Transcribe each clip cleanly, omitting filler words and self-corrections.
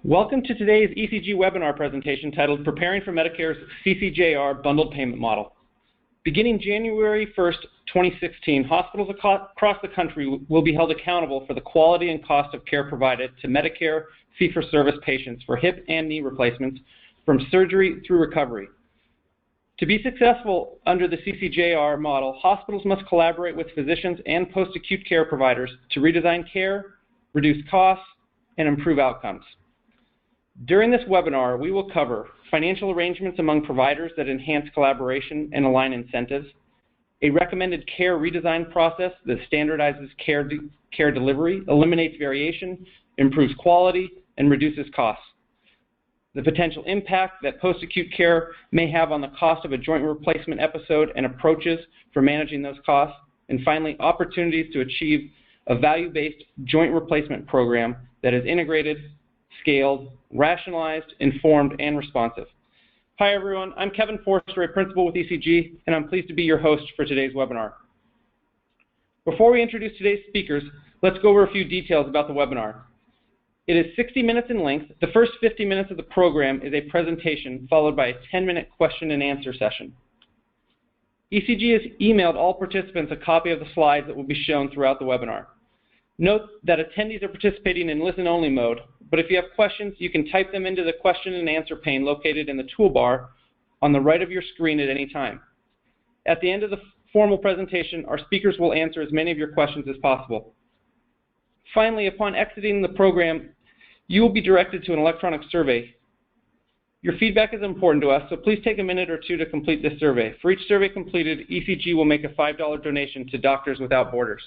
Welcome to today's ECG webinar presentation titled Preparing for Medicare's CCJR Bundled Payment Model. Beginning January 1st, 2016, hospitals across the country will be held accountable for the quality and cost of care provided to Medicare fee-for-service patients for hip and knee replacements from surgery through recovery. To be successful under the CCJR model, hospitals must collaborate with physicians and post-acute care providers to redesign care, reduce costs, and improve outcomes. During this webinar, we will cover financial arrangements among providers that enhance collaboration and align incentives, a recommended care redesign process that standardizes care delivery, eliminates variation, improves quality, and reduces costs, the potential impact that post-acute care may have on the cost of a joint replacement episode and approaches for managing those costs, and finally, opportunities to achieve a value-based joint replacement program that is integrated, scaled, rationalized, informed, and responsive. Hi everyone, I'm Kevin Forster, a principal with ECG, and I'm pleased to be your host for today's webinar. Before we introduce today's speakers, let's go over a few details about the webinar. It is 60 minutes in length. The first 50 minutes of the program is a presentation followed by a 10-minute question and answer session. ECG has emailed all participants a copy of the slides that will be shown throughout the webinar. Note that attendees are participating in listen-only mode, but if you have questions, you can type them into the question and answer pane located in the toolbar on the right of your screen at any time. At the end of the formal presentation, our speakers will answer as many of your questions as possible. Finally, upon exiting the program, you will be directed to an electronic survey. Your feedback is important to us, so please take a minute or two to complete this survey. For each survey completed, ECG will make a $5 donation to Doctors Without Borders.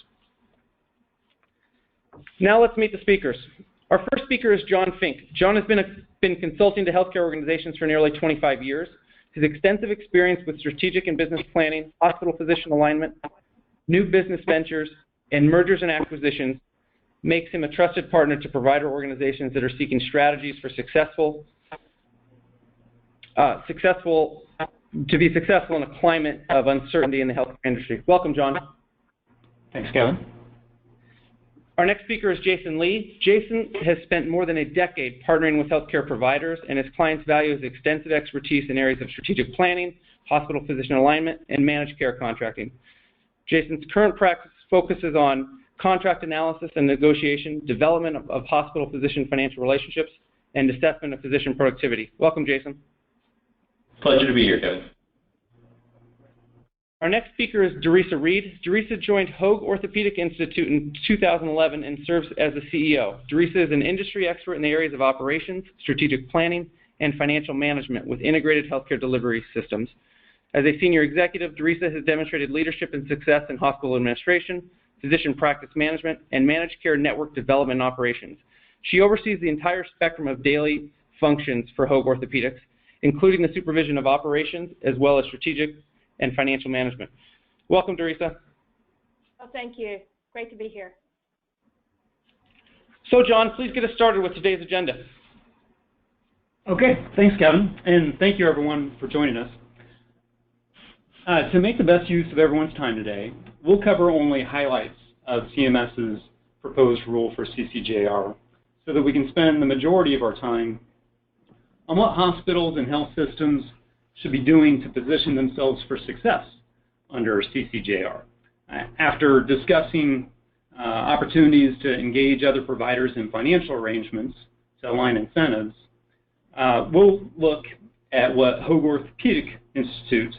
Now let's meet the speakers. Our first speaker is John Fink. John has been consulting to healthcare organizations for nearly 25 years. His extensive experience with strategic and business planning, hospital physician alignment, new business ventures, and mergers and acquisitions makes him a trusted partner to provider organizations that are seeking strategies for to be successful in a climate of uncertainty in the healthcare industry. Welcome, John. Thanks, Kevin. Our next speaker is Jason Lee. Jason has spent more than a decade partnering with healthcare providers, and his clients value his extensive expertise in areas of strategic planning, hospital physician alignment, and managed care contracting. Jason's current practice focuses on contract analysis and negotiation, development of hospital physician financial relationships, and assessment of physician productivity. Welcome, Jason. Pleasure to be here, Kevin. Our next speaker is Dorisa Reed. Dorisa joined Hoag Orthopedic Institute in 2011 and serves as the CEO. Dorisa is an industry expert in the areas of operations, strategic planning, and financial management with integrated healthcare delivery systems. As a senior executive, Dorisa has demonstrated leadership and success in hospital administration, physician practice management, and managed care network development operations. She oversees the entire spectrum of daily functions for Hoag Orthopedics, including the supervision of operations as well as strategic and financial management. Welcome, Dorisa. Oh, thank you. Great to be here. So, John, please get us started with today's agenda. Okay, thanks, Kevin, and thank you, everyone, for joining us. To make the best use of everyone's time today, we'll cover only highlights of CMS's proposed rule for CCJR so that we can spend the majority of our time on what hospitals and health systems should be doing to position themselves for success under CCJR. After discussing opportunities to engage other providers in financial arrangements to align incentives, we'll look at what Hoag Orthopedic Institute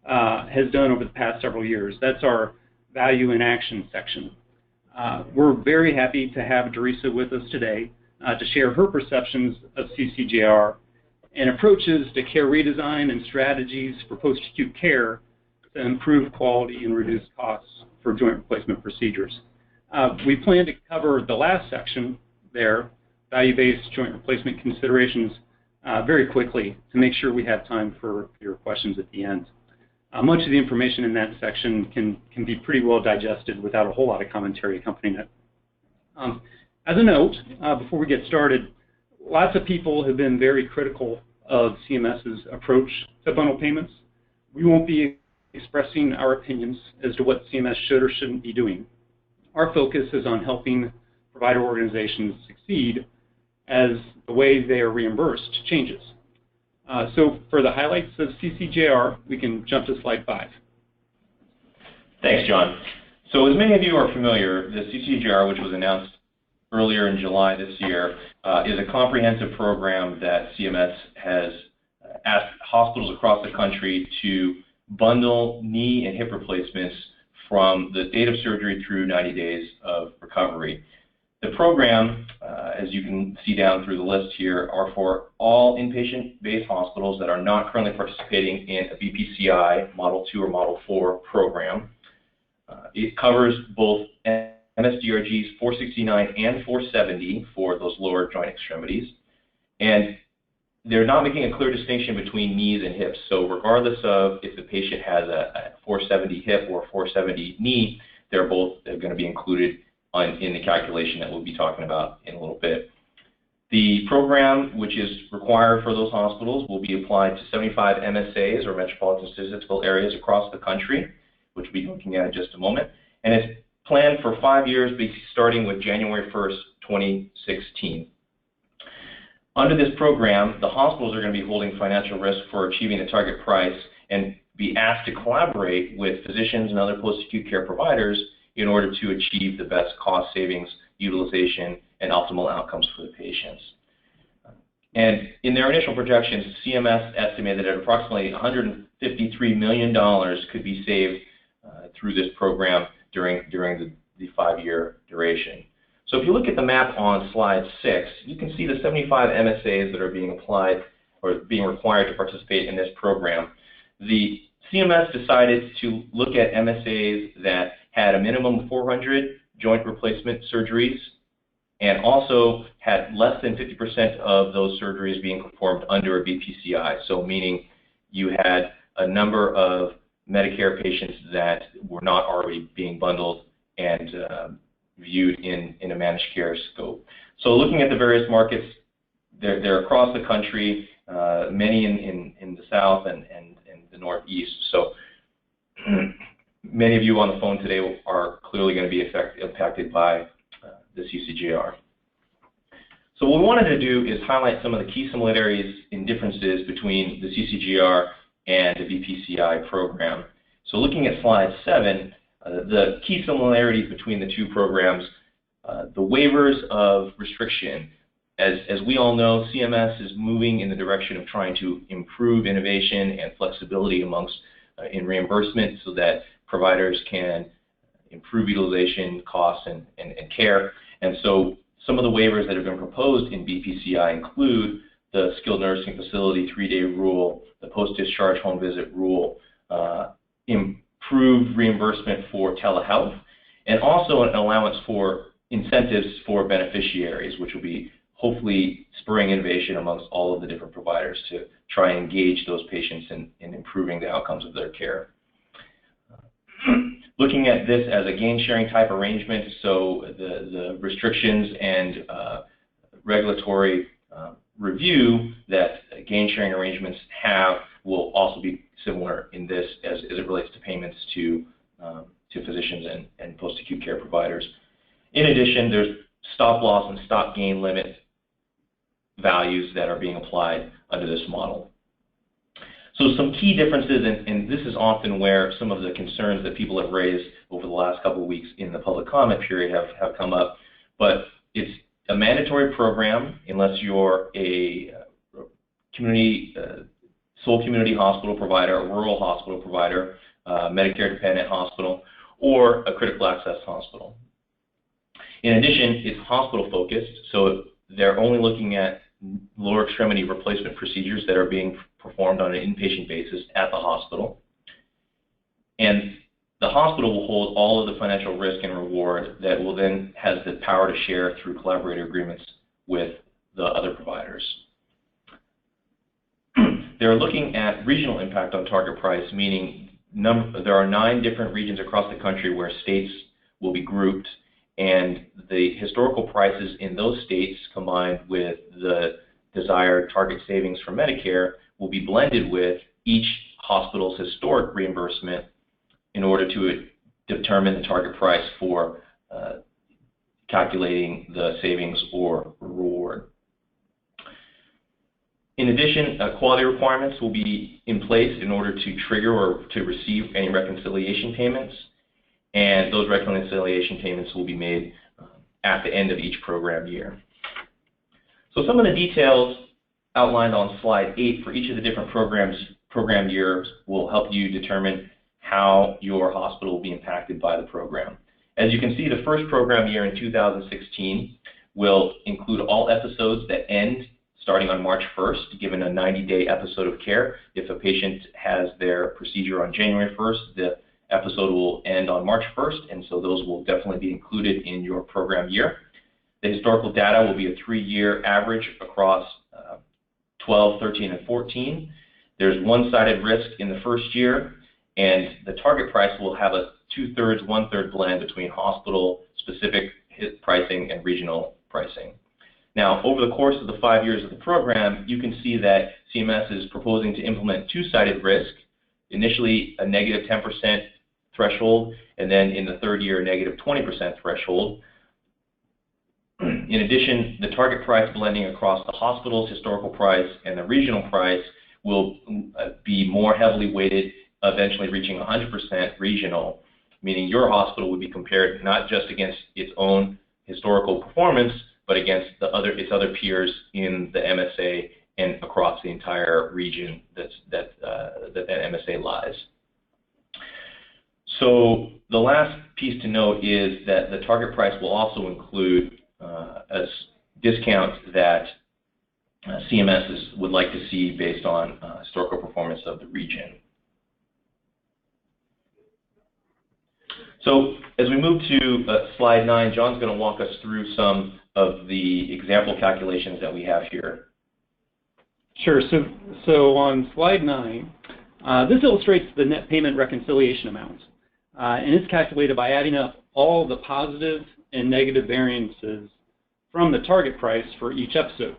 has done over the past several years. That's our value in action section. We're very happy to have Dorisa with us today to share her perceptions of CCJR and approaches to care redesign and strategies for post-acute care to improve quality and reduce costs for joint replacement procedures. We plan to cover the last section there, value-based joint replacement considerations, very quickly to make sure we have time for your questions at the end. Much of the information in that section can be pretty well digested without a whole lot of commentary accompanying it. As a note, before we get started, lots of people have been very critical of CMS's approach to bundle payments. We won't be expressing our opinions as to what CMS should or shouldn't be doing. Our focus is on helping provider organizations succeed as the way they are reimbursed changes. So for the highlights of CCJR, we can jump to slide 5. Thanks, John. So as many of you are familiar, the CCJR, which was announced earlier in July this year, is a comprehensive program that CMS has asked hospitals across the country to bundle knee and hip replacements from the date of surgery through 90 days of recovery. The program, as you can see down through the list here, are for all inpatient-based hospitals that are not currently participating in a BPCI Model 2 or Model 4 program. It covers both MSDRGs 469 and 470 for those lower joint extremities. And they're not making a clear distinction between knees and hips. So regardless of if the patient has a 470 hip or a 470 knee, they're both going to be included in the calculation that we'll be talking about in a little bit. The program, which is required for those hospitals, will be applied to 75 MSAs or metropolitan statistical areas across the country, which we'll be looking at in just a moment. And it's planned for 5 years, basically starting with January 1st, 2016. Under this program, the hospitals are going to be holding financial risk for achieving the target price and be asked to collaborate with physicians and other post-acute care providers in order to achieve the best cost savings, utilization, and optimal outcomes for the patients. And in their initial projections, CMS estimated that approximately $153 million could be saved through this program during the 5-year duration. So if you look at the map on slide 6, you can see the 75 MSAs that are being applied or being required to participate in this program. The CMS decided to look at MSAs that had a minimum of 400 joint replacement surgeries and also had less than 50% of those surgeries being performed under a BPCI, so meaning you had a number of Medicare patients that were not already being bundled and viewed in a managed care scope. So looking at the various markets, they're across the country, many in the South and the Northeast. So many of you on the phone today are clearly going to be impacted by the CCJR. So what we wanted to do is highlight some of the key similarities and differences between the CCJR and the BPCI program. So looking at slide 7, the key similarities between the two programs, the waivers of restriction. As we all know, CMS is moving in the direction of trying to improve innovation and flexibility in reimbursement so that providers can improve utilization, costs, and care. And so some of the waivers that have been proposed in BPCI include the skilled nursing facility 3-day rule, the post-discharge home visit rule, improved reimbursement for telehealth, and also an allowance for incentives for beneficiaries, which will be hopefully spurring innovation amongst all of the different providers to try and engage those patients in improving the outcomes of their care. Looking at this as a gain-sharing type arrangement, so the restrictions and regulatory review that gain-sharing arrangements have will also be similar in this as it relates to payments to physicians and post-acute care providers. In addition, there's stop-loss and stop-gain limit values that are being applied under this model. So some key differences, and this is often where some of the concerns that people have raised over the last couple of weeks in the public comment period have come up, but it's a mandatory program unless you're a community, sole community hospital provider, a rural hospital provider, Medicare dependent hospital, or a critical access hospital. In addition, it's hospital focused, so they're only looking at lower extremity replacement procedures that are being performed on an inpatient basis at the hospital. And the hospital will hold all of the financial risk and reward that will then has the power to share through collaborator agreements with the other providers. They're looking at regional impact on target price, meaning there are 9 different regions across the country where states will be grouped, and the historical prices in those states combined with the desired target savings from Medicare will be blended with each hospital's historic reimbursement in order to determine the target price for calculating the savings or reward. In addition, quality requirements will be in place in order to trigger or to receive any reconciliation payments, and those reconciliation payments will be made at the end of each program year. So some of the details outlined on slide 8 for each of the different program years will help you determine how your hospital will be impacted by the program. As you can see, the first program year in 2016 will include all episodes that end starting on March 1st, given a 90-day episode of care. If a patient has their procedure on January 1st, the episode will end on March 1st, and so those will definitely be included in your program year. The historical data will be a 3-year average across 12, 13, and 14. There's one-sided risk in the first year, and the target price will have a 2/3, 1/3 blend between hospital-specific pricing and regional pricing. Now, over the course of the 5 years of the program, you can see that CMS is proposing to implement two-sided risk, initially a negative 10% threshold, and then in the third year, a negative 20% threshold. In addition, the target price blending across the hospital's historical price and the regional price will be more heavily weighted, eventually reaching 100% regional, meaning your hospital would be compared not just against its own historical performance, but against its other peers in the MSA and across the entire region that MSA lies. So the last piece to note is that the target price will also include a discount that CMS would like to see based on historical performance of the region. So as we move to slide 9, John's going to walk us through some of the example calculations that we have here. Sure. So on slide 9, this illustrates the net payment reconciliation amount, and it's calculated by adding up all the positive and negative variances from the target price for each episode.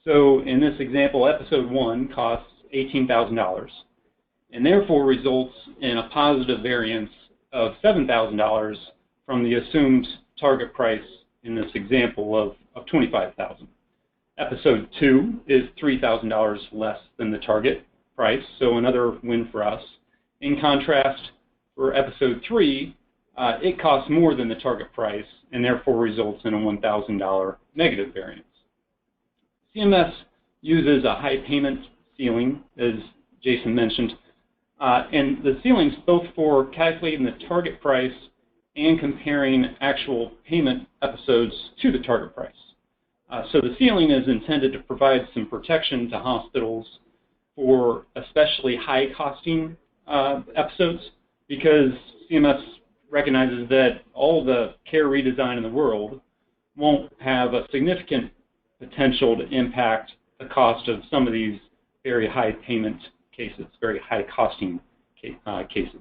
So in this example, episode 1 costs $18,000 and therefore results in a positive variance of $7,000 from the assumed target price in this example of $25,000. Episode 2 is $3,000 less than the target price, so another win for us. In contrast, for episode 3, it costs more than the target price and therefore results in a $1,000 negative variance. CMS uses a high payment ceiling, as Jason mentioned, and the ceiling's both for calculating the target price and comparing actual payment episodes to the target price. So the ceiling is intended to provide some protection to hospitals for especially high-costing episodes, because CMS recognizes that all the care redesign in the world won't have a significant potential to impact the cost of some of these very high payment cases, very high costing cases.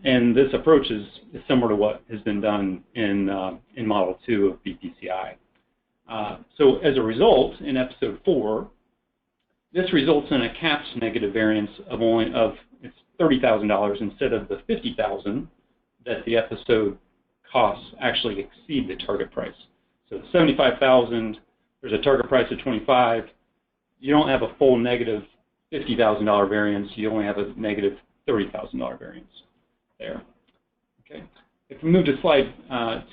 And this approach is similar to what has been done in Model 2 of BPCI. So as a result, in episode 4, this results in a capped negative variance of it's $30,000 instead of the $50,000 that the episode costs actually exceed the target price. So $75,000, there's a target price of $25,000. You don't have a full negative $50,000 variance. You only have a negative $30,000 variance there. Okay. If we move to slide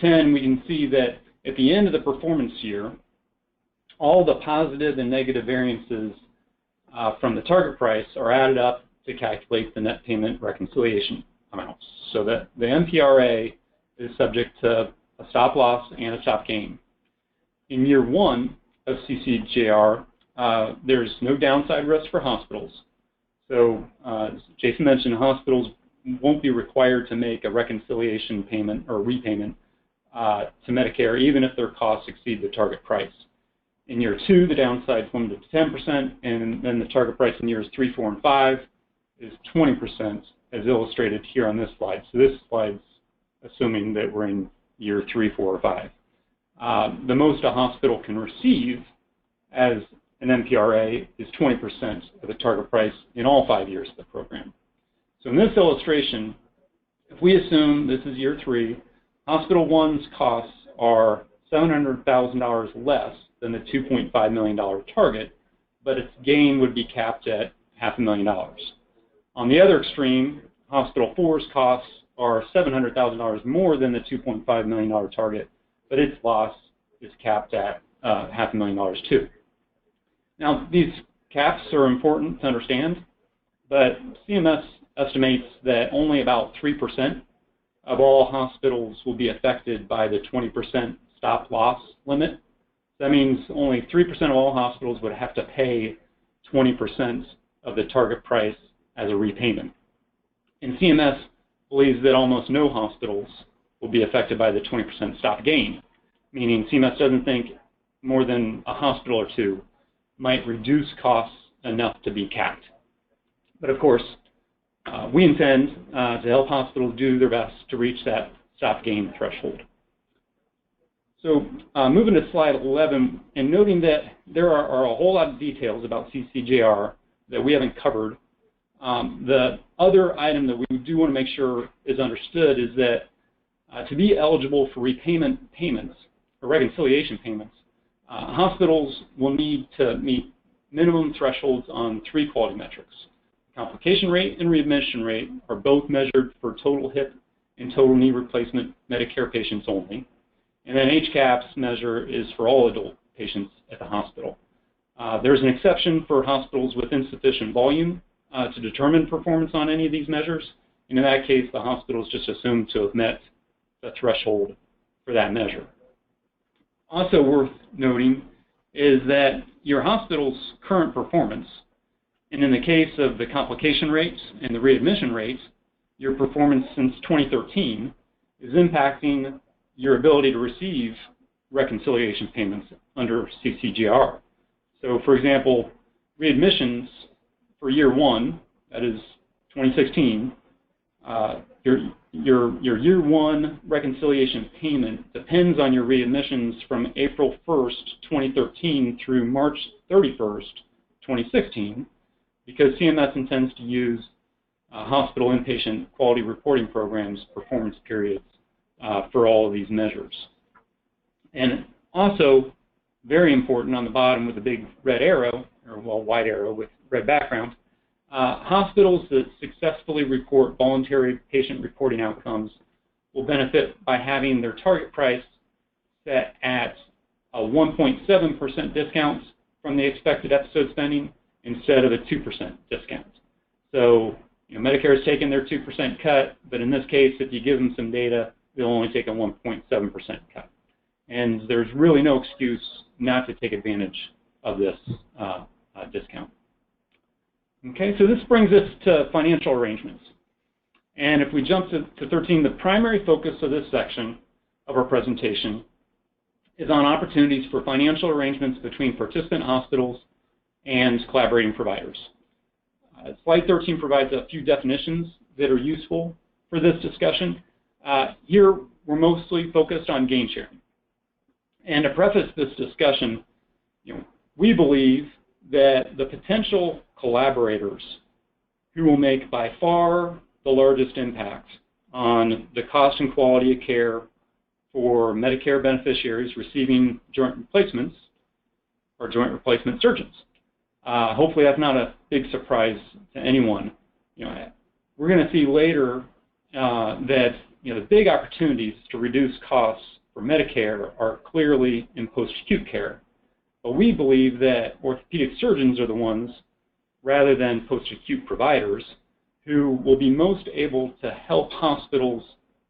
10, we can see that at the end of the performance year, all the positive and negative variances from the target price are added up to calculate the net payment reconciliation amounts. So that the NPRA is subject to a stop loss and a stop gain. In year 1 of CCJR, there's no downside risk for hospitals. So as Jason mentioned, hospitals won't be required to make a reconciliation payment or repayment to Medicare, even if their costs exceed the target price. In year 2, the downside is limited to 10%, and then the target price in years 3, 4, and 5 is 20%, as illustrated here on this slide. So this slide's assuming that we're in year 3, 4, or 5. The most a hospital can receive as an NPRA is 20% of the target price in all 5 years of the program. So in this illustration, if we assume this is year 3, Hospital 1's costs are $700,000 less than the $2.5 million target, but its gain would be capped at $500,000. On the other extreme, Hospital 4's costs are $700,000 more than the $2.5 million target, but its loss is capped at $500,000 too. Now, these caps are important to understand, but CMS estimates that only about 3% of all hospitals will be affected by the 20% stop loss limit. That means only 3% of all hospitals would have to pay 20% of the target price as a repayment. And CMS believes that almost no hospitals will be affected by the 20% stop gain, meaning CMS doesn't think more than a hospital or two might reduce costs enough to be capped. But of course, we intend to help hospitals do their best to reach that stop gain threshold. So moving to slide 11, and noting that there are a whole lot of details about CCJR that we haven't covered, the other item that we do want to make sure is understood is that to be eligible for repayment payments or reconciliation payments, hospitals will need to meet minimum thresholds on 3 quality metrics. Complication rate and readmission rate are both measured for total hip and total knee replacement Medicare patients only. And then HCAHPS measure is for all adult patients at the hospital. There's an exception for hospitals with insufficient volume to determine performance on any of these measures. And in that case, the hospital is just assumed to have met the threshold for that measure. Also worth noting is that your hospital's current performance, and in the case of the complication rates and the readmission rates, your performance since 2013 is impacting your ability to receive reconciliation payments under CCJR. So for example, readmissions for year 1, that is 2016, your year 1 reconciliation payment depends on your readmissions from April 1st, 2013 through March 31st, 2016, because CMS intends to use hospital inpatient quality reporting programs performance periods for all of these measures. And also, very important on the bottom with a big red arrow, or well, white arrow with red background, hospitals that successfully report voluntary patient reporting outcomes will benefit by having their target price set at a 1.7% discount from the expected episode spending instead of a 2% discount. So, Medicare has taken their 2% cut, but in this case, if you give them some data, they'll only take a 1.7% cut. And there's really no excuse not to take advantage of this discount. Okay, so this brings us to financial arrangements. And if we jump to 13, the primary focus of this section of our presentation is on opportunities for financial arrangements between participant hospitals and collaborating providers. Slide 13 provides a few definitions that are useful for this discussion. Here, we're mostly focused on gain sharing. And to preface this discussion, we believe that the potential collaborators who will make by far the largest impact on the cost and quality of care for Medicare beneficiaries receiving joint replacements are joint replacement surgeons. Hopefully that's not a big surprise to anyone. We're going to see later that the big opportunities to reduce costs for Medicare are clearly in post-acute care. But we believe that orthopedic surgeons are the ones, rather than post-acute providers, who will be most able to help hospitals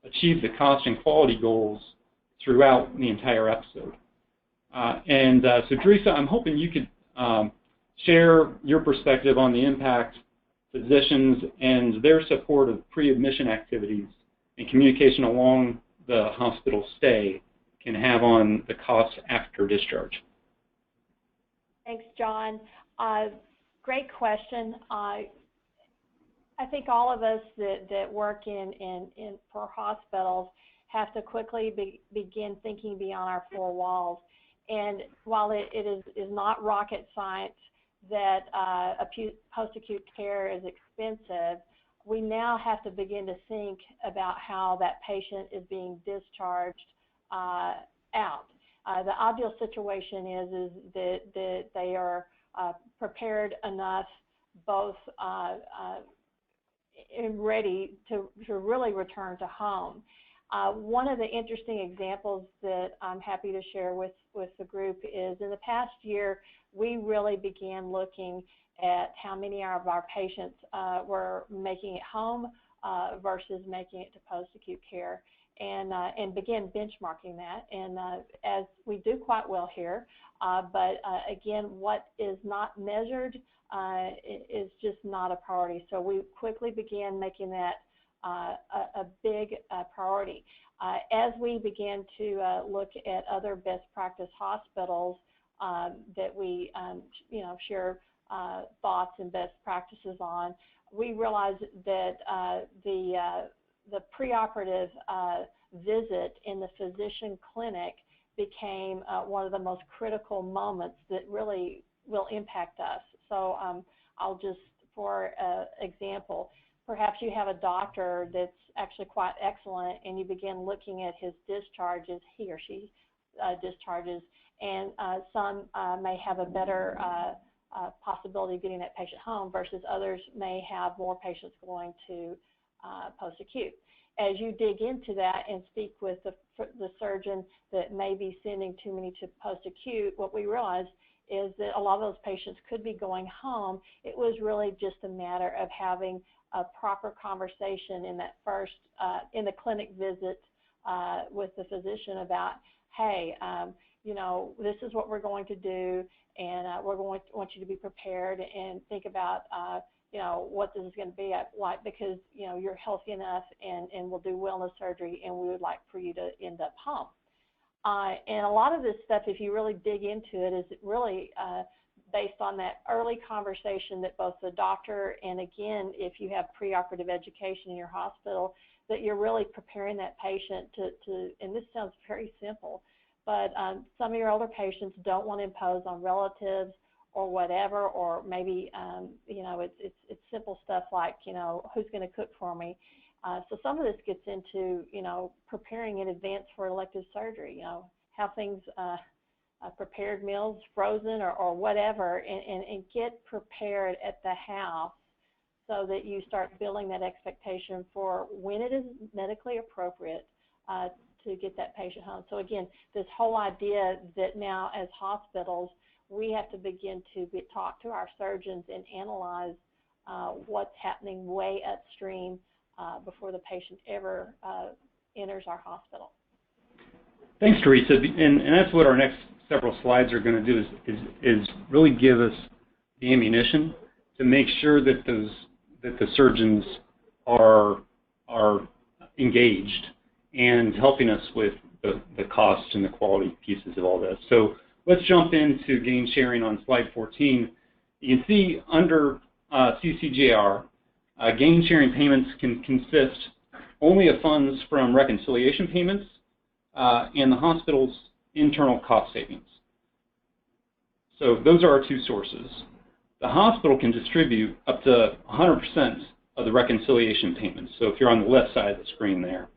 achieve the cost and quality goals throughout the entire episode. So Teresa, I'm hoping you could share your perspective on the impact physicians and their support of pre-admission activities and communication along the hospital stay can have on the costs after discharge. Thanks, John. Great question. I think all of us that work for hospitals have to quickly begin thinking beyond our 4 walls. And while it is not rocket science that post-acute care is expensive, we now have to begin to think about how that patient is being discharged out. The ideal situation is that they are prepared enough, both and ready to really return to home. One of the interesting examples that I'm happy to share with the group is in the past year, we really began looking at how many of our patients were making it home versus making it to post-acute care, and began benchmarking that. And as we do quite well here, but again, what is not measured is just not a priority. So we quickly began making that a big priority. As we began to look at other best practice hospitals that we share thoughts and best practices on, we realized that the preoperative visit in the physician clinic became one of the most critical moments that really will impact us. So I'll just, for example, perhaps you have a doctor that's actually quite excellent, and you begin looking at his discharges, he or she discharges, and some may have a better possibility of getting that patient home versus others may have more patients going to post-acute. As you dig into that and speak with the surgeon that may be sending too many to post-acute, what we realized is that a lot of those patients could be going home. It was really just a matter of having a proper conversation in that first, in the clinic visit with the physician about, hey, this is what we're going to do, and we're going to want you to be prepared and think about, what this is going to be like, because, you're healthy enough and will do well in the surgery, and we would like for you to end up home. And a lot of this stuff, if you really dig into it, is really based on that early conversation that both the doctor and, again, if you have preoperative education in your hospital, that you're really preparing that patient to and this sounds very simple, but some of your older patients don't want to impose on relatives or whatever, or maybe, it's simple stuff like, who's going to cook for me? So some of this gets into, preparing in advance for elective surgery, have things, prepared meals, frozen or whatever, and get prepared at the house so that you start building that expectation for when it is medically appropriate to get that patient home. So again, this whole idea that now as hospitals, we have to begin to talk to our surgeons and analyze what's happening way upstream before the patient ever enters our hospital. Thanks, Teresa. And that's what our next several slides are going to do is really give us the ammunition to make sure that the surgeons are engaged and helping us with the cost and the quality pieces of all this. So let's jump into gain sharing on slide 14. You can see under CCJR, gain sharing payments can consist only of funds from reconciliation payments and the hospital's internal cost savings. So those are our two sources. The hospital can distribute up to 100% of the reconciliation payments, so if you're on the left side of the screen there,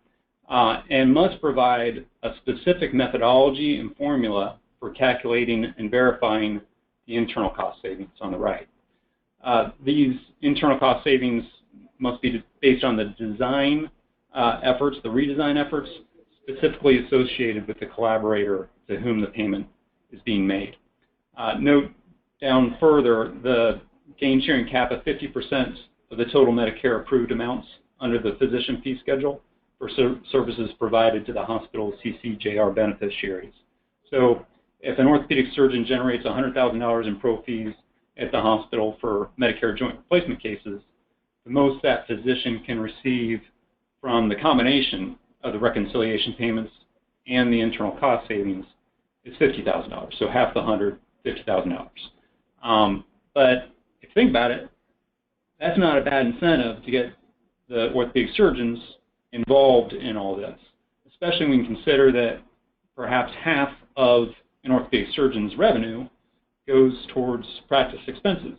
and must provide a specific methodology and formula for calculating and verifying the internal cost savings on the right. These internal cost savings must be based on the design efforts, the redesign efforts, specifically associated with the collaborator to whom the payment is being made. Note down further the gain sharing cap of 50% of the total Medicare approved amounts under the physician fee schedule for services provided to the hospital's CCJR beneficiaries. So if an orthopedic surgeon generates $100,000 in pro fees at the hospital for Medicare joint replacement cases, the most that physician can receive from the combination of the reconciliation payments and the internal cost savings is $50,000. So half the 100, $50,000. But if you think about it, that's not a bad incentive to get the orthopedic surgeons involved in all this, especially when you consider that perhaps half of an orthopedic surgeon's revenue goes towards practice expenses,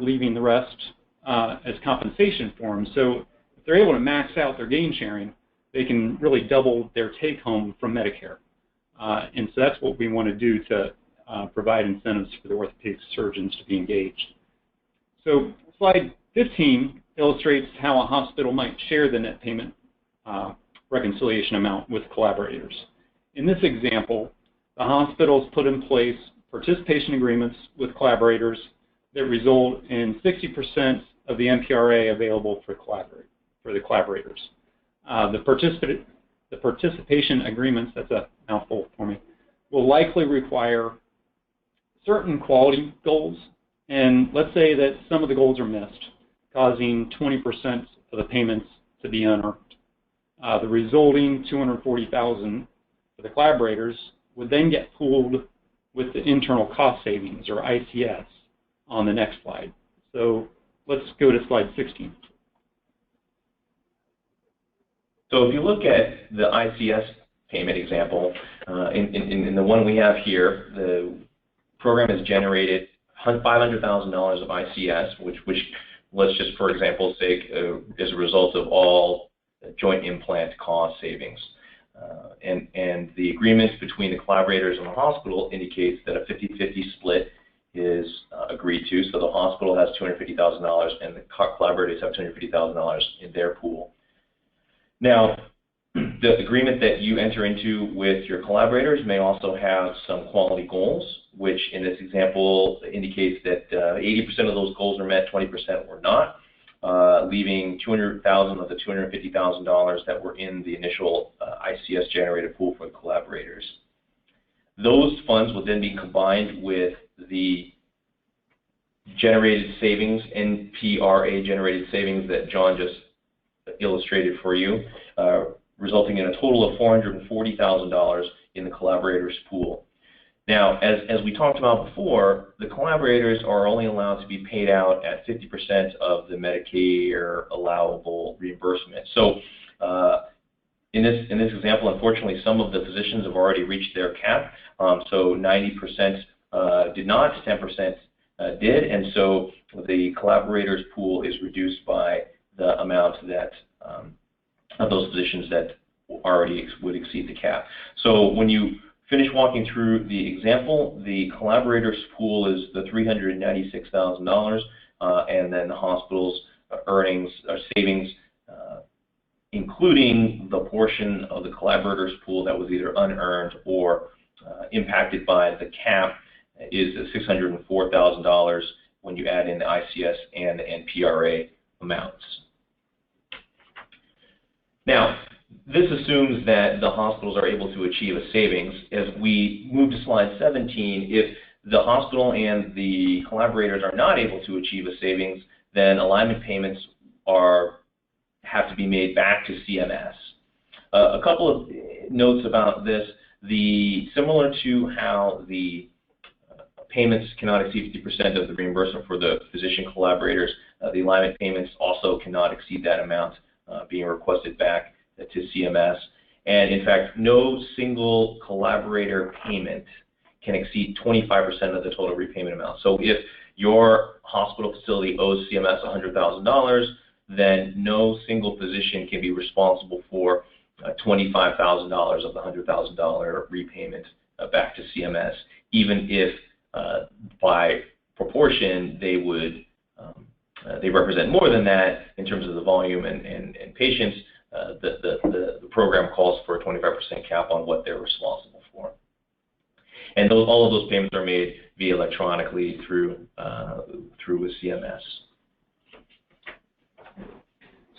leaving the rest as compensation for them. So if they're able to max out their gain sharing, they can really double their take home from Medicare. And so that's what we want to do to provide incentives for the orthopedic surgeons to be engaged. So slide 15 illustrates how a hospital might share the net payment reconciliation amount with collaborators. In this example, the hospitals put in place participation agreements with collaborators that result in 60% of the MPRA available for the collaborators. The participation agreements, that's a mouthful for me, will likely require certain quality goals, and let's say that some of the goals are missed, causing 20% of the payments to be unearned. The resulting $240,000 for the collaborators would then get pooled with the internal cost savings, or ICS, on the next slide. So let's go to slide 16. So if you look at the ICS payment example, in the one we have here, the program has generated $500,000 of ICS, which let's just, for example's sake, is a result of all joint implant cost savings. And the agreement between the collaborators and the hospital indicates that a 50-50 split is agreed to. So the hospital has $250,000 and the collaborators have $250,000 in their pool. Now, the agreement that you enter into with your collaborators may also have some quality goals, which in this example indicates that 80% of those goals are met, 20% were not, leaving $200,000 of the $250,000 that were in the initial ICS generated pool for the collaborators. Those funds will then be combined with the generated savings, NPRA generated savings that John just illustrated for you, resulting in a total of $440,000 in the collaborators pool. Now, as we talked about before, the collaborators are only allowed to be paid out at 50% of the Medicare allowable reimbursement. So in this example, unfortunately, some of the physicians have already reached their cap. So 90% did not, 10% did, and so the collaborators pool is reduced by the amount that of those physicians that already would exceed the cap. So when you finish walking through the example, the collaborators pool is the $396,000, and then the hospital's earnings or savings, including the portion of the collaborators pool that was either unearned or impacted by the cap, is $604,000 when you add in the ICS and the NPRA amounts. Now, this assumes that the hospitals are able to achieve a savings. As we move to slide 17, if the hospital and the collaborators are not able to achieve a savings, then alignment payments have to be made back to CMS. A couple of notes about this. Similar to how the payments cannot exceed 50% of the reimbursement for the physician collaborators, the alignment payments also cannot exceed that amount being requested back to CMS. And in fact, no single collaborator payment can exceed 25% of the total repayment amount. So if your hospital facility owes CMS $100,000, then no single physician can be responsible for $25,000 of the $100,000 repayment back to CMS, even if by proportion they would they represent more than that in terms of the volume and patients. The program calls for a 25% cap on what they're responsible for. And all of those payments are made via electronically through with CMS.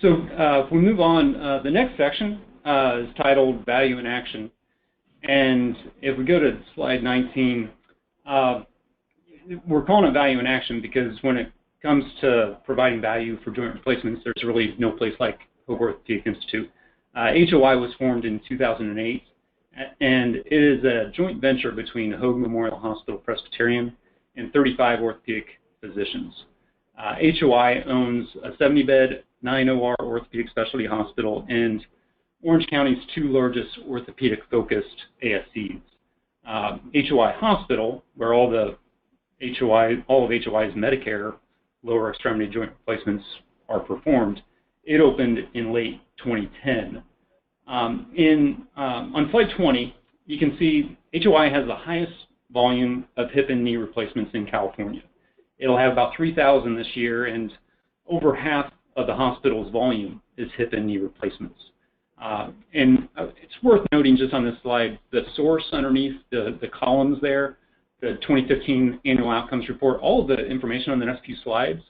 So if we move on, the next section is titled Value in Action. And if we go to slide 19, we're calling it Value in Action because when it comes to providing value for joint replacements, there's really no place like Hoag Orthopedic Institute. HOI was formed in 2008, and it is a joint venture between Hoag Memorial Hospital Presbyterian and 35 orthopedic physicians. HOI owns a 70-bed, 9-OR orthopedic specialty hospital and Orange County's two largest orthopedic-focused ASCs. HOI Hospital, where all of HOI's Medicare lower extremity joint replacements are performed, it opened in late 2010. On slide 20, you can see HOI has the highest volume of hip and knee replacements in California. It'll have about 3,000 this year, and over half of the hospital's volume is hip and knee replacements. And it's worth noting just on this slide, the source underneath the columns there, the 2015 annual outcomes report, all of the information on the next few slides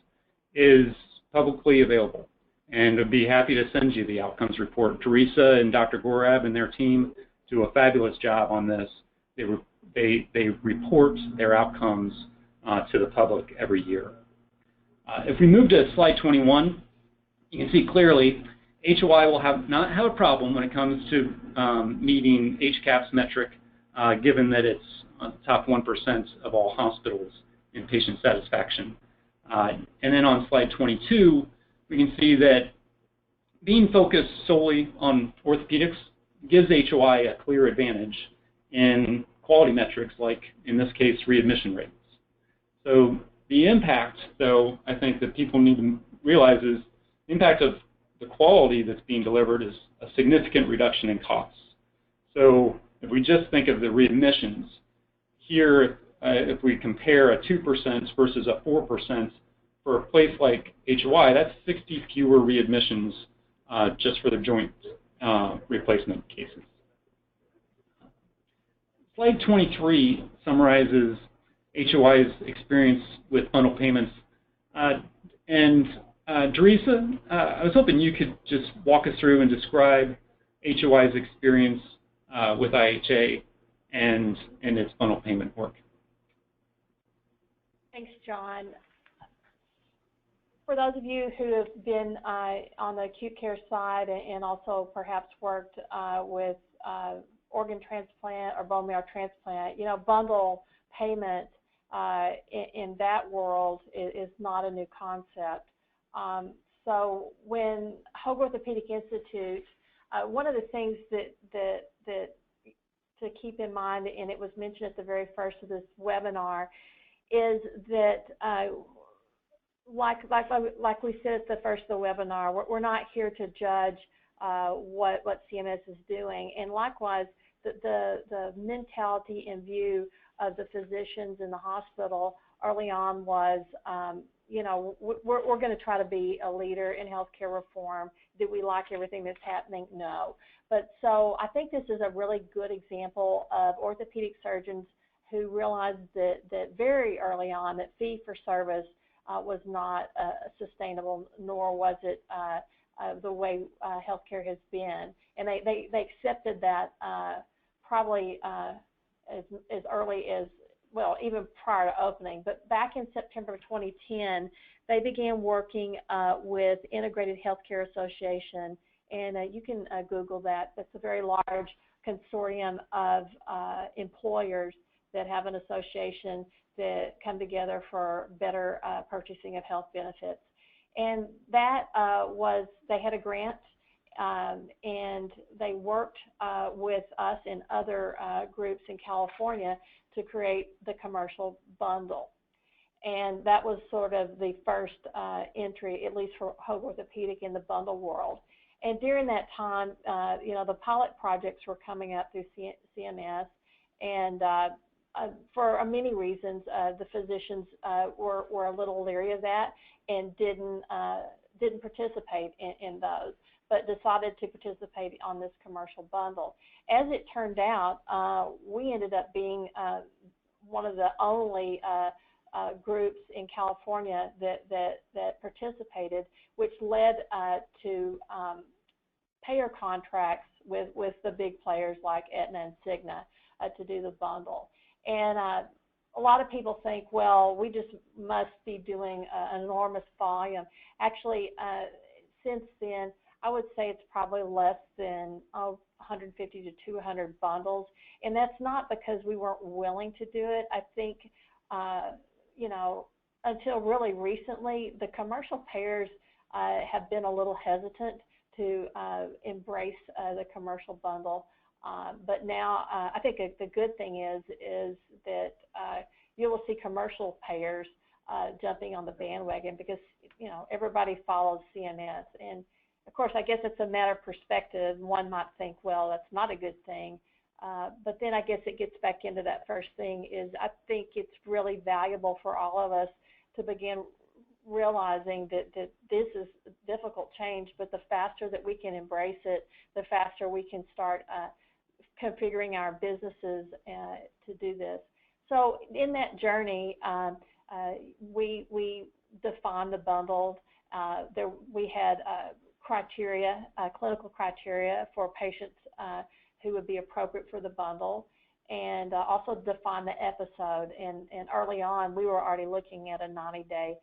is publicly available. And I'd be happy to send you the outcomes report. Teresa and Dr. Gorab and their team do a fabulous job on this. They report their outcomes to the public every year. If we move to slide 21, you can see clearly HOI will not have a problem when it comes to meeting HCAHPS metric, given that it's top 1% of all hospitals in patient satisfaction. And then on slide 22, we can see that being focused solely on orthopedics gives HOI a clear advantage in quality metrics, like in this case, readmission rates. So the impact, though, I think that people need to realize is the impact of the quality that's being delivered is a significant reduction in costs. So if we just think of the readmissions, here, if we compare a 2% versus a 4%, for a place like HOI, that's 60 fewer readmissions just for the joint replacement cases. Slide 23 summarizes HOI's experience with bundle payments. Teresa, I was hoping you could just walk us through and describe HOI's experience with IHA and its bundle payment work. Thanks, John. For those of you who have been on the acute care side and also perhaps worked with organ transplant or bone marrow transplant, you know, bundle payment in that world is not a new concept. So when Hoag Orthopedic Institute, one of the things that to keep in mind, and it was mentioned at the very first of this webinar, is that like we said at the first of the webinar, we're not here to judge what CMS is doing, and likewise the mentality and view of the physicians in the hospital early on was, you know, we're going to try to be a leader in healthcare reform. Do we like everything that's happening? No. But so I think this is a really good example of orthopedic surgeons who realized that very early on that fee-for-service was not sustainable, nor was it the way healthcare has been. And they accepted that probably as early as, well, even prior to opening. But back in September of 2010, they began working with Integrated Healthcare Association, and you can Google that. That's a very large consortium of employers that have an association that come together for better purchasing of health benefits. And that was, they had a grant, and they worked with us and other groups in California to create the commercial bundle. And that was sort of the first entry, at least for Hoag Orthopedic, in the bundle world. And during that time, you know, the pilot projects were coming up through CMS, and for many reasons, the physicians were a little leery of that and didn't participate in those, but decided to participate on this commercial bundle. As it turned out, we ended up being one of the only groups in California that participated, which led to payer contracts with the big players like Aetna and Cigna to do the bundle. And a lot of people think, well, we just must be doing an enormous volume. Actually, since then, I would say it's probably less than 150 to 200 bundles. And that's not because we weren't willing to do it. I think, you know, until really recently, the commercial payers have been a little hesitant to embrace the commercial bundle. But now I think the good thing is that you will see commercial payers jumping on the bandwagon because, you know, everybody follows CMS. And of course, I guess it's a matter of perspective. One might think, well, that's not a good thing. But then I guess it gets back into that first thing is I think it's really valuable for all of us to begin realizing that this is difficult change, but the faster that we can embrace it, the faster we can start configuring our businesses to do this. So in that journey, we defined the bundled. We had criteria, clinical criteria for patients who would be appropriate for the bundle, and also define the episode. And early on, we were already looking at a 90-day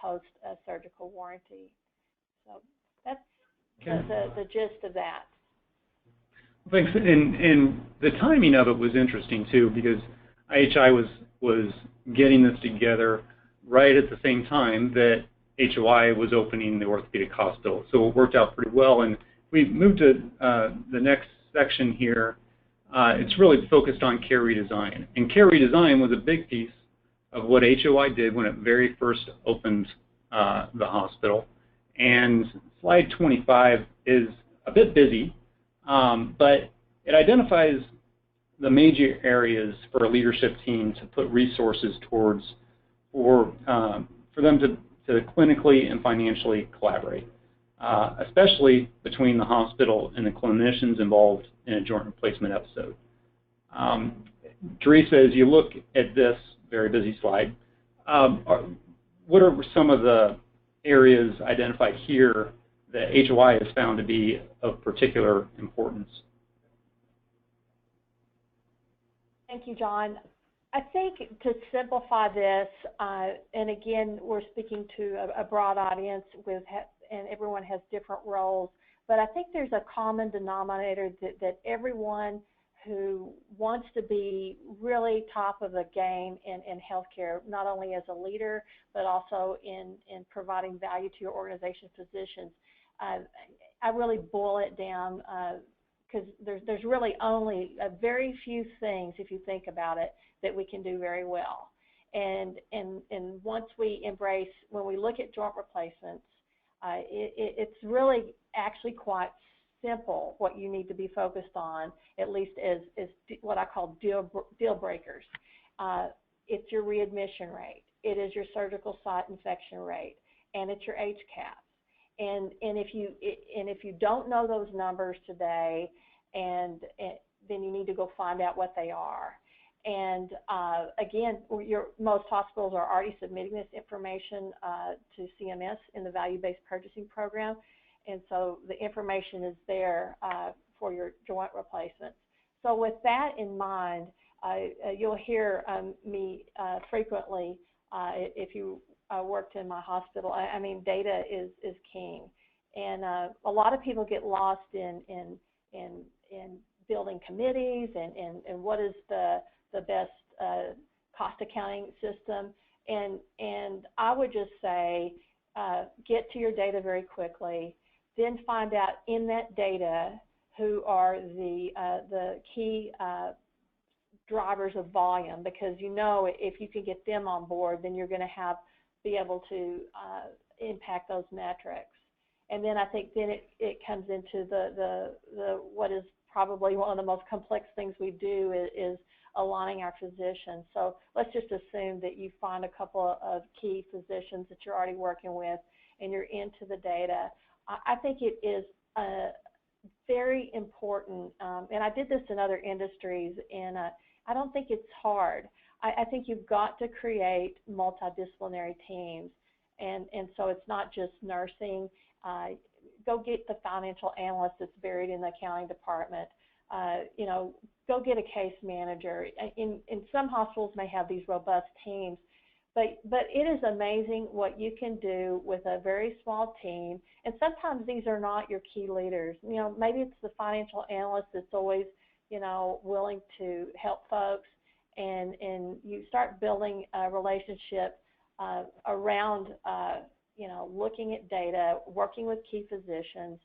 post-surgical warranty. So that's the gist of that. Thanks. And the timing of it was interesting too, because IHI was getting this together right at the same time that HOI was opening the orthopedic hospital. So it worked out pretty well. And we moved to the next section here. It's really focused on care redesign. And care redesign was a big piece of what HOI did when it very first opened the hospital. And slide 25 is a bit busy, but it identifies the major areas for a leadership team to put resources towards for them to clinically and financially collaborate, especially between the hospital and the clinicians involved in a joint replacement episode. Teresa, as you look at this very busy slide, what are some of the areas identified here that HOI has found to be of particular importance? Thank you, John. I think to simplify this, and again, we're speaking to a broad audience and everyone has different roles, but I think there's a common denominator that everyone who wants to be really top of the game in healthcare, not only as a leader, but also in providing value to your organization physicians. I really boil it down because there's really only a very few things, if you think about it, that we can do very well. And once we embrace, when we look at joint replacements, it's really actually quite simple what you need to be focused on, at least as what I call deal breakers. It's your readmission rate, it is your surgical site infection rate, and it's your HCAHPS. And if you don't know those numbers today, and then you need to go find out what they are. And again, most hospitals are already submitting this information to CMS in the value-based purchasing program, and so the information is there for your joint replacements. So with that in mind, you'll hear me frequently, if you worked in my hospital, I mean, data is king. And a lot of people get lost in building committees and what is the best cost accounting system. And I would just say, get to your data very quickly, then find out in that data who are the key drivers of volume, because you know if you can get them on board, then you're going to be able to impact those metrics. And then I think then it comes into the what is probably one of the most complex things we do is aligning our physicians. So let's just assume that you find a couple of key physicians that you're already working with and you're into the data. I think it is very important, and I did this in other industries, and I don't think it's hard. I think you've got to create multidisciplinary teams, and so it's not just nursing. Go get the financial analyst that's buried in the accounting department. You know, go get a case manager. In some hospitals may have these robust teams, but it is amazing what you can do with a very small team. And sometimes these are not your key leaders. You know, maybe it's the financial analyst that's always, you know, willing to help folks, and you start building a relationship around, you know, looking at data, working with key physicians.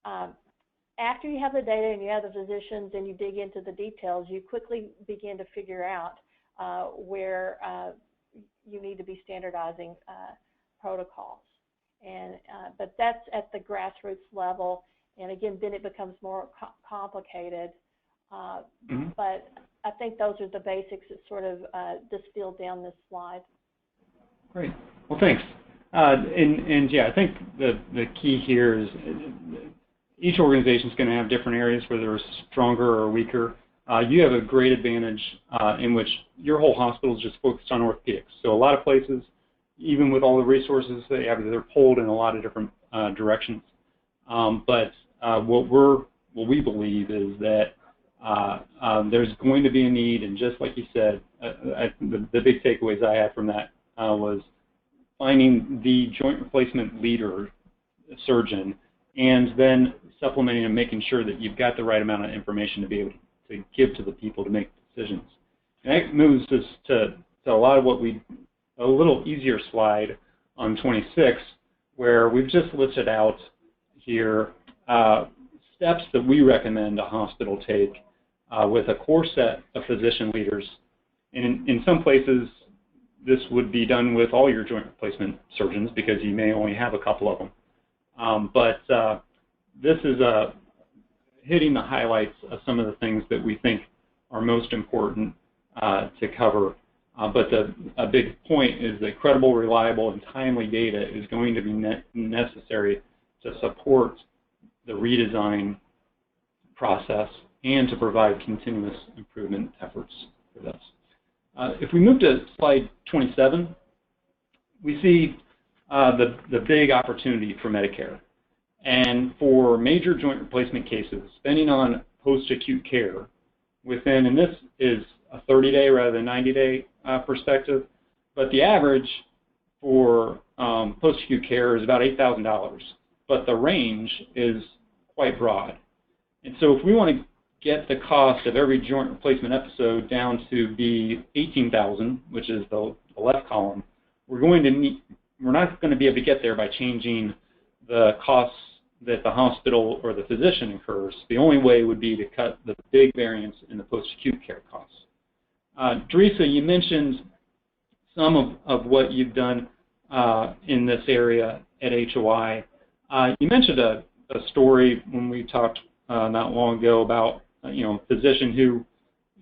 After you have the data and you have the physicians and you dig into the details, you quickly begin to figure out where you need to be standardizing protocols. And but that's at the grassroots level. And again, then it becomes more complicated But I think those are the basics that sort of distilled down this slide. Great. Well, thanks. And yeah, I think the key here is each organization is going to have different areas where they're stronger or weaker. You have a great advantage in which your whole hospital is just focused on orthopedics. So a lot of places, even with all the resources they have, they're pulled in a lot of different directions. But what we believe is that there's going to be a need, and just like you said, the big takeaways I had from that was finding the joint replacement leader, surgeon, and then supplementing and making sure that you've got the right amount of information to be able to give to the people to make decisions. And that moves us to a lot of a little easier slide on 26, where we've just listed out here steps that we recommend a hospital take with a core set of physician leaders. And in some places, this would be done with all your joint replacement surgeons because you may only have a couple of them. But this is hitting the highlights of some of the things that we think are most important to cover. But a big point is that credible, reliable, and timely data is going to be necessary to support the redesign process and to provide continuous improvement efforts for this. If we move to slide 27, we see the big opportunity for Medicare. And for major joint replacement cases, spending on post-acute care within, and this is a 30-day rather than 90-day perspective, but the average for post-acute care is about $8,000, but the range is quite broad. And so if we want to get the cost of every joint replacement episode down to be $18,000, which is the left column, we're not going to be able to get there by changing the costs that the hospital or the physician incurs. The only way would be to cut the big variance in the post-acute care costs. Teresa, you mentioned some of what you've done in this area at HOI. You mentioned a story when we talked not long ago about a physician who,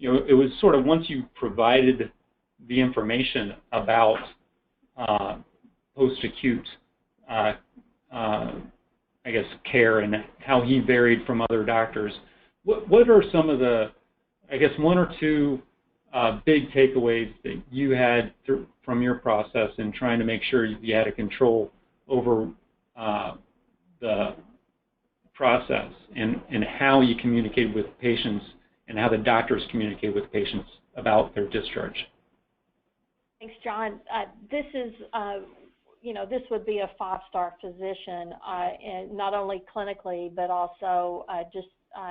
it was sort of once you provided the information about post-acute, care and how he varied from other doctors. What are some of the, one or two big takeaways that you had from your process in trying to make sure you had a control over the process and how you communicate with patients and how the doctors communicate with patients about their discharge? Thanks, John. This is, this would be a five-star physician, and not only clinically, but also just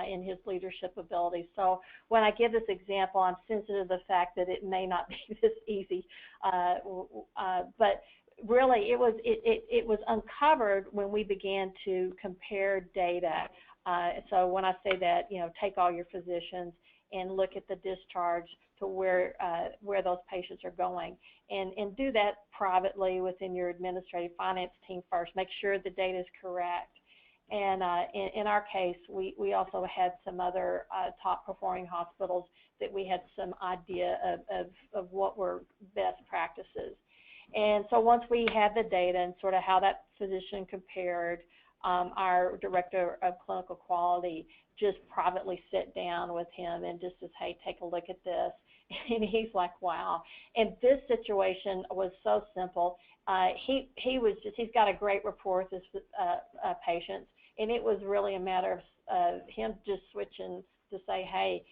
in his leadership abilities. So when I give this example, I'm sensitive to the fact that it may not be this easy, but really it was uncovered when we began to compare data. So when I say that, take all your physicians and look at the discharge to where those patients are going, and do that privately within your administrative finance team first. Make sure the data is correct. And in our case, we also had some other top performing hospitals that we had some idea of what were best practices. And so once we had the data and sort of how that physician compared, our director of clinical quality just privately sat down with him and just says, hey, take a look at this. And he's like, wow. And this situation was so simple. He's got a great rapport with his patients, and it was really a matter of him just switching to say, hey,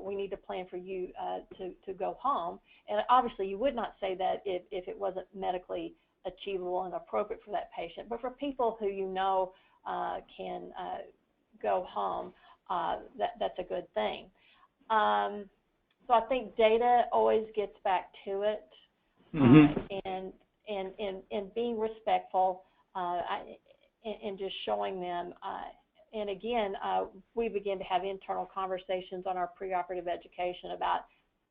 we need to plan for you to go home. And obviously you would not say that if it wasn't medically achievable and appropriate for that patient. But for people who can go home, that's a good thing. So I think data always gets back to it, and being respectful and just showing them. And again, we begin to have internal conversations on our preoperative education about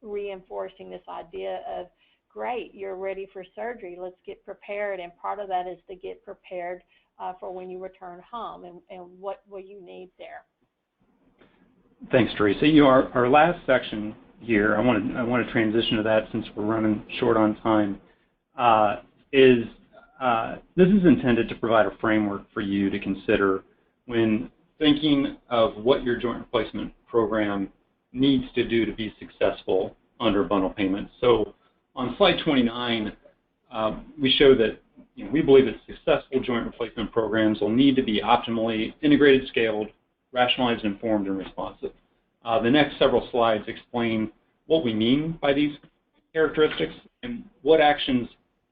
reinforcing this idea of, great, you're ready for surgery, let's get prepared. And part of that is to get prepared for when you return home and what will you need there. Thanks, Teresa. Our last section here, I want to transition to that since we're running short on time. This is intended to provide a framework for you to consider when thinking of what your joint replacement program needs to do to be successful under bundle payments. So on slide 29, we show that we believe that successful joint replacement programs will need to be optimally integrated, scaled, rationalized, informed, and responsive. The next several slides explain what we mean by these characteristics and what actions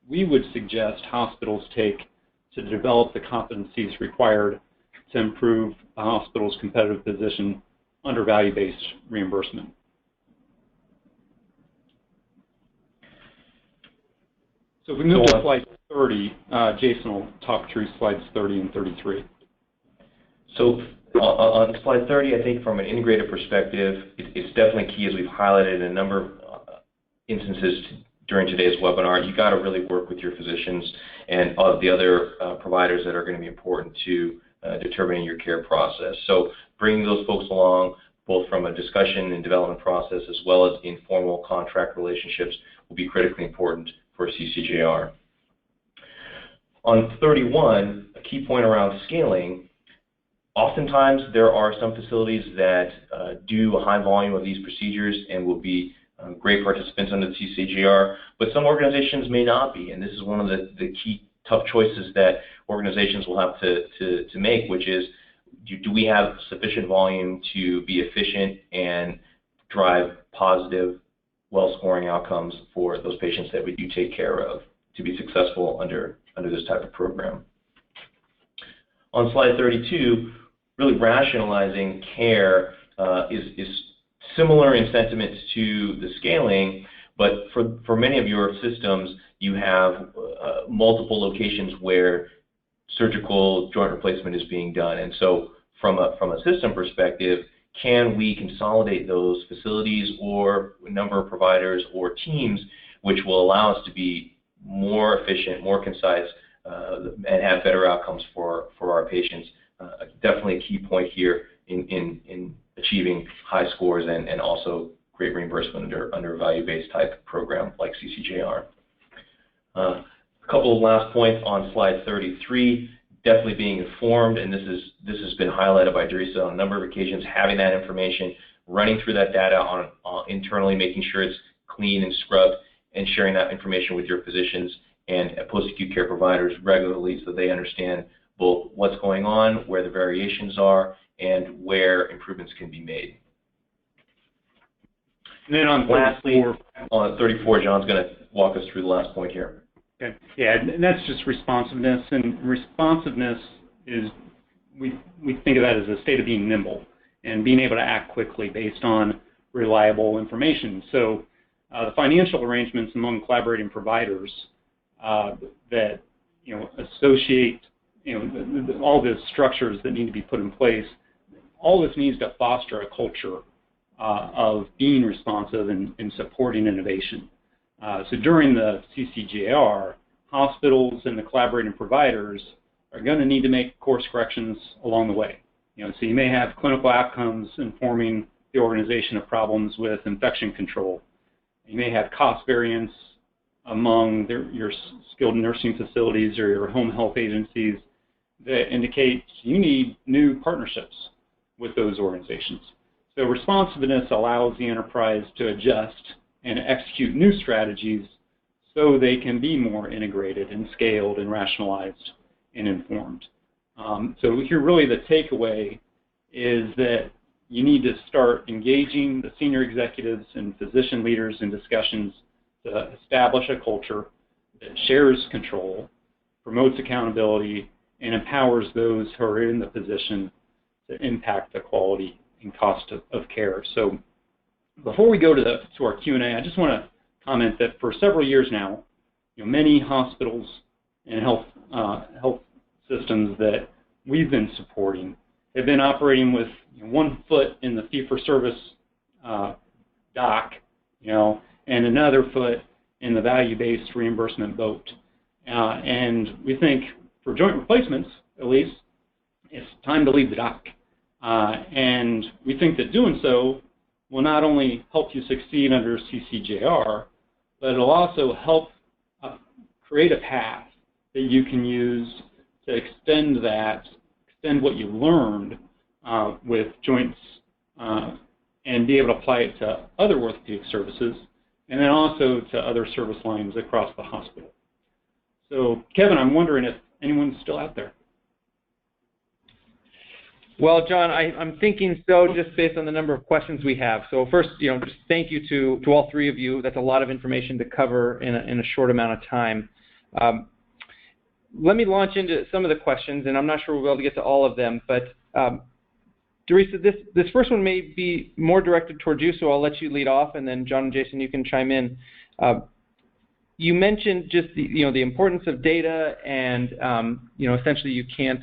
we would suggest hospitals take to develop the competencies required to improve the hospital's competitive position under value-based reimbursement. So if we move to slide 30, Jason will talk through slides 30 and 33. So on slide 30, I think from an integrated perspective, it's definitely key, as we've highlighted in a number of instances during today's webinar. You got to really work with your physicians and all of the other providers that are going to be important to determining your care process. So bringing those folks along, both from a discussion and development process as well as informal contract relationships, will be critically important for CCJR. On 31, a key point around scaling, oftentimes there are some facilities that do a high volume of these procedures and will be great participants under the CCJR, but some organizations may not be, and this is one of the key tough choices that organizations will have to make, which is, do we have sufficient volume to be efficient and drive positive, well-scoring outcomes for those patients that we do take care of to be successful under this type of program. On slide 32, really rationalizing care is similar in sentiment to the scaling, but for many of your systems, you have multiple locations where surgical joint replacement is being done. And so from a system perspective, can we consolidate those facilities or a number of providers or teams which will allow us to be more efficient, more concise, and have better outcomes for our patients? Definitely a key point here in achieving high scores and also great reimbursement under a value-based type program like CCJR. A couple of last points on slide 33. Definitely being informed, and this has been highlighted by Teresa on a number of occasions, having that information, running through that data on internally, making sure it's clean and scrubbed, and sharing that information with your physicians and post-acute care providers regularly so they understand both what's going on, where the variations are, and where improvements can be made. And then on lastly, on 34, John's going to walk us through the last point here. Okay. Yeah, and that's just responsiveness. And responsiveness is, we think of that as a state of being nimble and being able to act quickly based on reliable information. So the financial arrangements among collaborating providers that associate all the structures that need to be put in place, all this needs to foster a culture of being responsive and supporting innovation. So during the CCJR, hospitals and the collaborating providers are going to need to make course corrections along the way. So you may have clinical outcomes informing the organization of problems with infection control. You may have cost variance among your skilled nursing facilities or your home health agencies that indicate you need new partnerships with those organizations. So responsiveness allows the enterprise to adjust and execute new strategies so they can be more integrated and scaled and rationalized and informed. So here really the takeaway is that you need to start engaging the senior executives and physician leaders in discussions to establish a culture that shares control, promotes accountability, and empowers those who are in the position to impact the quality and cost of care. So before we go to our Q&A, I just want to comment that for several years now, many hospitals and health systems that we've been supporting have been operating with one foot in the fee-for-service dock, and another foot in the value-based reimbursement boat. And we think for joint replacements, at least, it's time to leave the dock. And we think that doing so will not only help you succeed under CCJR, but it'll also help create a path that you can use to extend what you learned with joints and be able to apply it to other orthopedic services and then also to other service lines across the hospital. So, Kevin, I'm wondering if anyone's still out there. Well, John, I'm thinking so just based on the number of questions we have. So first, just thank you to all three of you. That's a lot of information to cover in a short amount of time. Let me launch into some of the questions, and I'm not sure we'll be able to get to all of them, but Teresa, this first one may be more directed towards you, so I'll let you lead off, and then John and Jason, you can chime in. You mentioned just the importance of data, and essentially you can't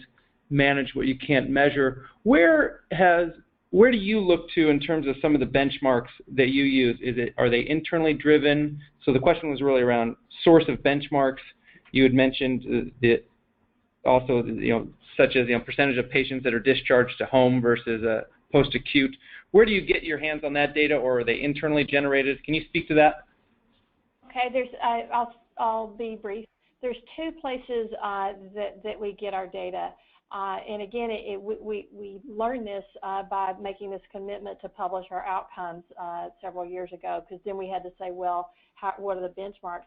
manage what you can't measure. Where do you look to in terms of some of the benchmarks that you use? Are they internally driven? So the question was really around source of benchmarks. You had mentioned also such as percentage of patients that are discharged to home versus post-acute. Where do you get your hands on that data, or are they internally generated? Can you speak to that? Okay, I'll be brief. There's two places that we get our data. And again, we learned this by making this commitment to publish our outcomes several years ago, because then we had to say, well, what are the benchmarks?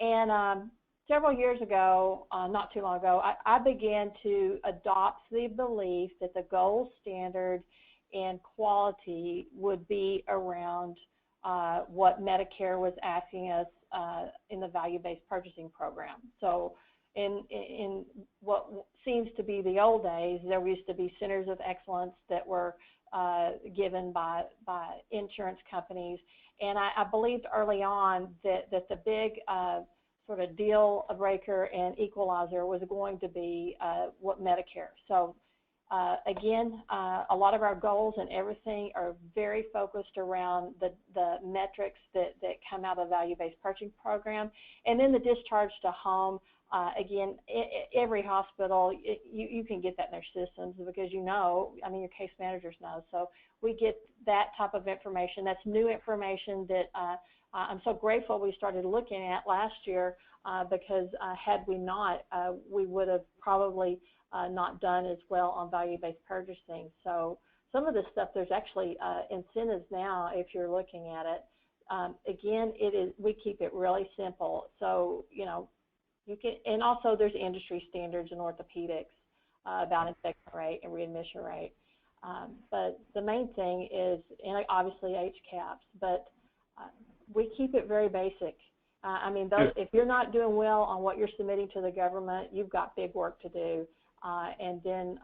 And several years ago, not too long ago, I began to adopt the belief that the gold standard in quality would be around what Medicare was asking us in the value-based purchasing program. So in what seems to be the old days, there used to be centers of excellence that were given by insurance companies. And I believed early on that the big sort of deal breaker and equalizer was going to be what Medicare. So again, a lot of our goals and everything are very focused around the metrics that come out of the value-based purchasing program. And then the discharge to home, again, every hospital, you can get that in their systems because your case managers know. So we get that type of information. That's new information that I'm so grateful we started looking at last year because had we not, we would have probably not done as well on value-based purchasing. So some of this stuff, there's actually incentives now if you're looking at it. Again, we keep it really simple. So, you can, and also there's industry standards in orthopedics about infection rate and readmission rate. But the main thing is, and obviously HCAHPS, but we keep it very basic. If you're not doing well on what you're submitting to the government, you've got big work to do. And then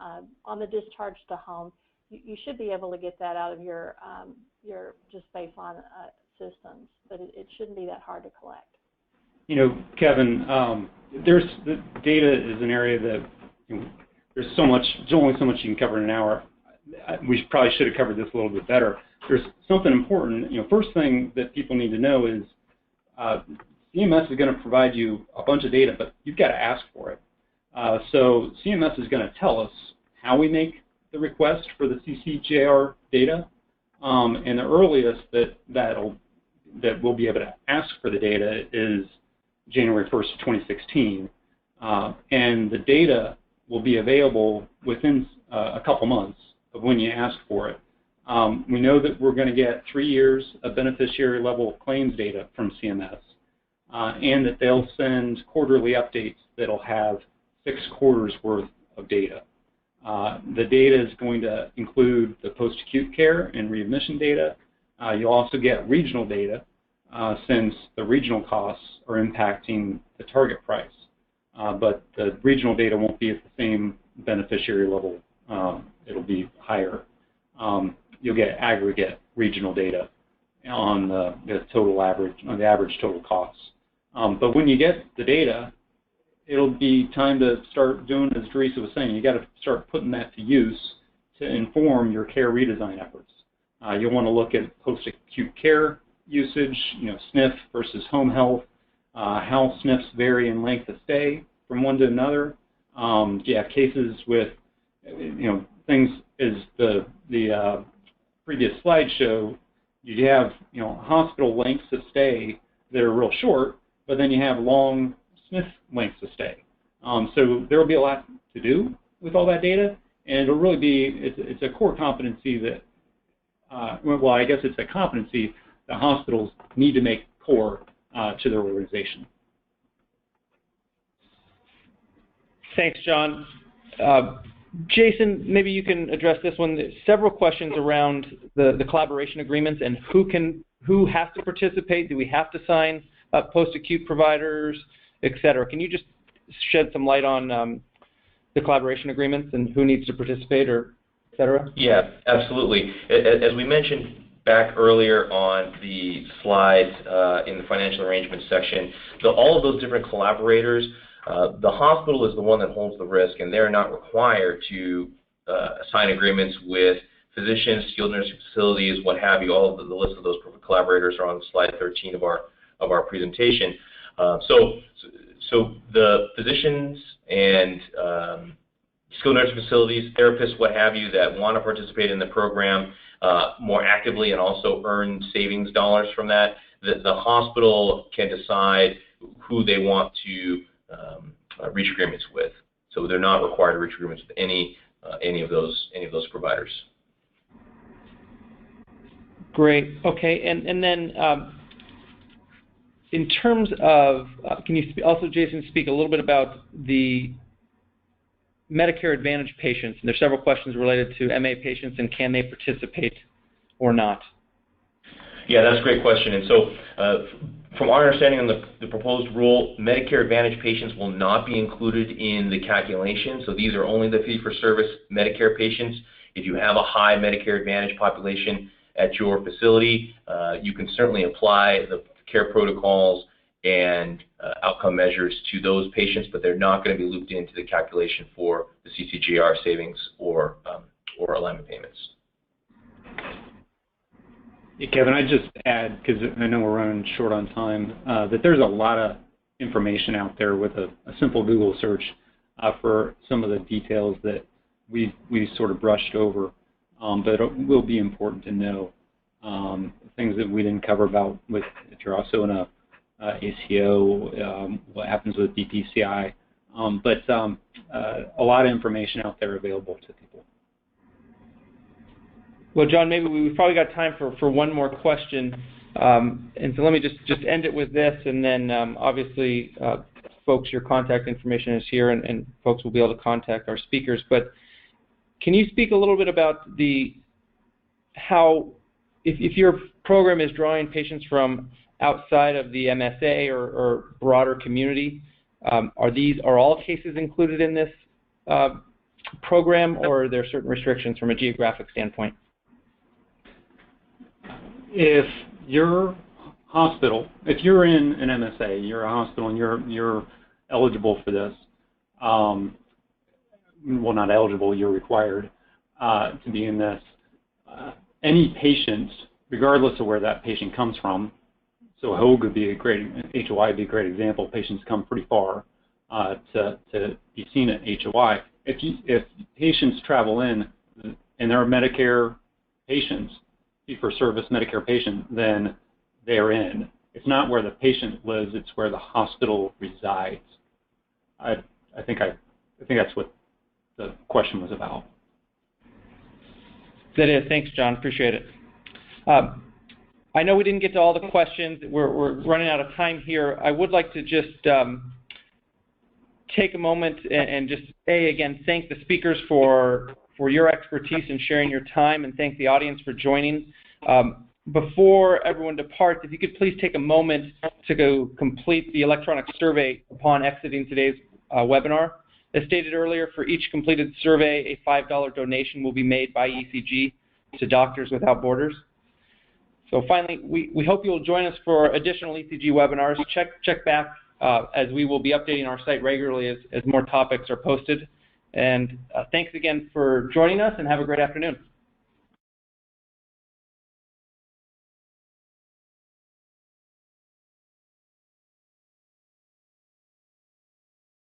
on the discharge to home, you should be able to get that out of your just baseline systems, but it shouldn't be that hard to collect. Kevin, the data is an area that there's only so much you can cover in an hour. We probably should have covered this a little bit better. There's something important. First thing that people need to know is CMS is going to provide you a bunch of data, but you've got to ask for it. So CMS is going to tell us how we make the request for the CCJR data, and the earliest that we'll be able to ask for the data is January 1st, 2016, and the data will be available within a couple months of when you ask for it. We know that we're going to get 3 years of beneficiary level claims data from CMS, and that they'll send quarterly updates that'll have 6 quarters worth of data. The data is going to include the post-acute care and readmission data. You'll also get regional data since the regional costs are impacting the target price. But the regional data won't be at the same beneficiary level. It'll be higher. You'll get aggregate regional data on the total average, on the average total costs. But when you get the data, it'll be time to start doing, as Teresa was saying, you got to start putting that to use to inform your care redesign efforts. You'll want to look at post-acute care usage, SNF versus home health, how SNFs vary in length of stay from one to another. Do you have cases with, things, as the previous slide show, you have hospital lengths of stay that are real short, but then you have long SNF lengths of stay. So there will be a lot to do with all that data, and it'll really be it's a core competency that well, I guess it's a competency that hospitals need to make core to their organization. Thanks, John. Jason, maybe you can address this one. There's several questions around the collaboration agreements and who has to participate. Do we have to sign up post-acute providers, et cetera? Can you just shed some light on the collaboration agreements and who needs to participate, or et cetera? Yeah, absolutely. As we mentioned back earlier on the slides in the financial arrangement section, all of those different collaborators, the hospital is the one that holds the risk, and they're not required to sign agreements with physicians, skilled nursing facilities, what have you. All of the list of those collaborators are on slide 13 of our presentation. So the physicians and skilled nursing facilities, therapists, what have you, that want to participate in the program more actively and also earn savings dollars from that, the hospital can decide who they want to reach agreements with. So they're not required to reach agreements with any of those providers. Great. Okay. And then in terms of, can you also, Jason, speak a little bit about the Medicare Advantage patients? And there's several questions related to MA patients, and can they participate or not? Yeah, that's a great question. And so from our understanding on the proposed rule, Medicare Advantage patients will not be included in the calculation. So these are only the fee-for-service Medicare patients. If you have a high Medicare Advantage population at your facility, you can certainly apply the care protocols and outcome measures to those patients, but they're not going to be looped into the calculation for the CCJR savings or alignment payments. Yeah, Kevin, I'd just add, because I know we're running short on time, that there's a lot of information out there with a simple Google search for some of the details that we sort of brushed over, but it will be important to know things that we didn't cover about with if you're also in a ACO, what happens with DPCI, but a lot of information out there available to people. Well, John, maybe we've probably got time for one more question, and so let me just end it with this, and then obviously, folks, your contact information is here, and folks will be able to contact our speakers. But can you speak a little bit about how, if your program is drawing patients from outside of the MSA or broader community, are all cases included in this program, or are there certain restrictions from a geographic standpoint? If your hospital, if you're in an MSA, you're a hospital and you're eligible for this, well, not eligible, you're required to be in this. Any patient, regardless of where that patient comes from, so HOI would be a great example. Patients come pretty far to be seen at HOI. If patients travel in and they're Medicare patients, fee-for-service Medicare patient, then they're in. It's not where the patient lives; it's where the hospital resides. I think that's what the question was about. That is. Thanks, John. Appreciate it. I know we didn't get to all the questions. We're running out of time here. I would like to just take a moment and just again thank the speakers for your expertise in sharing your time, and thank the audience for joining. Before everyone departs, if you could please take a moment to go complete the electronic survey upon exiting today's webinar. As stated earlier, for each completed survey, a $5 donation will be made by ECG to Doctors Without Borders. So finally, we hope you'll join us for additional ECG webinars. Check back as we will be updating our site regularly as more topics are posted. And thanks again for joining us, and have a great afternoon.